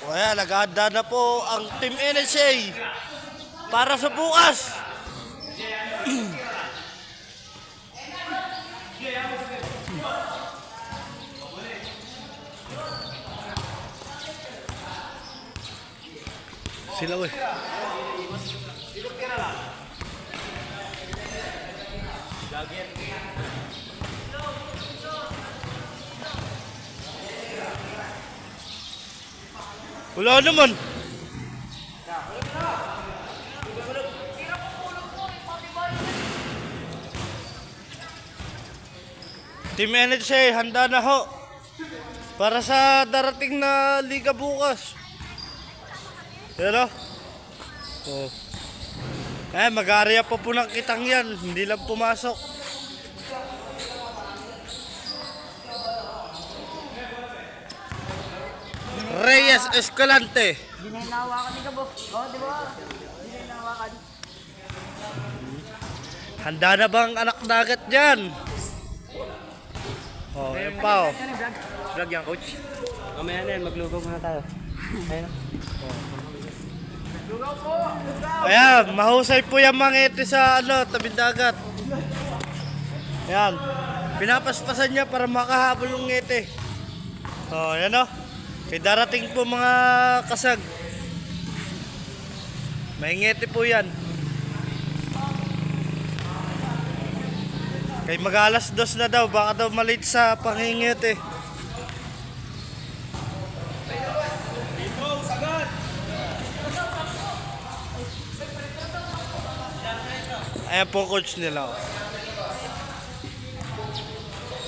O ayan, naghahanda na po ang Team NSA para sa bukas. Sila we. Wala naman. Team NHA, handa na ho para sa darating na liga bukas. Yan o. Oh. Mag-aarya pa po ng kitang yan. Hindi lang pumasok. Reyes Escalante. Hindi na hinahawakan ni Gabo. Oo, di ba? Hindi na hinahawakan. Handa na bang anak dagat dyan? Oh, yan pa oh. Vlog yan, coach. Mamaya na yan, maglugaw muna tayo. Ayun. Lugaw po! Ayan, mahusay po yung mga ito sa tabing dagat. Ayan, pinapaspasan niya para makahabol ng ngiti. Oh, yan o. Kaya darating po mga kasag. May ngiti po yan. Kaya mag-alas 2 na daw, baka daw malate sa pangingiti. Ayan po coach nila. Oh.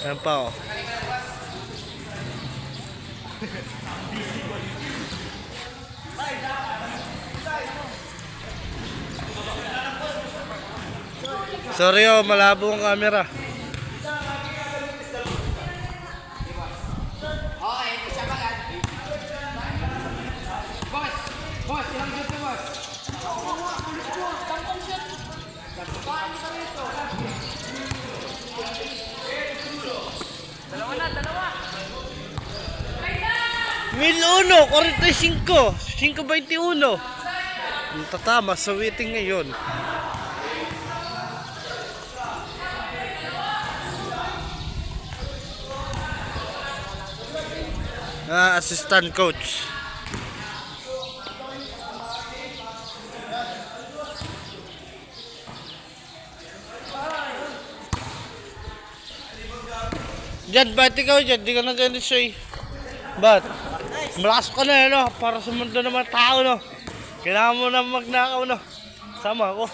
Ayan pa oh. Sorry oh, malabo ang camera. Boss, ilang dito, boss? Dalawa. 1,145, 5.21. Ang tatama sa waiting ngayon. Assistant coach. Diyan, ba't ikaw dyan? Di ka nag-NSA. Ba't? Malakas ka na, no? Para sa mundo ng mga tao, no? Kailangan mo na magnakaw, no? Sama ako.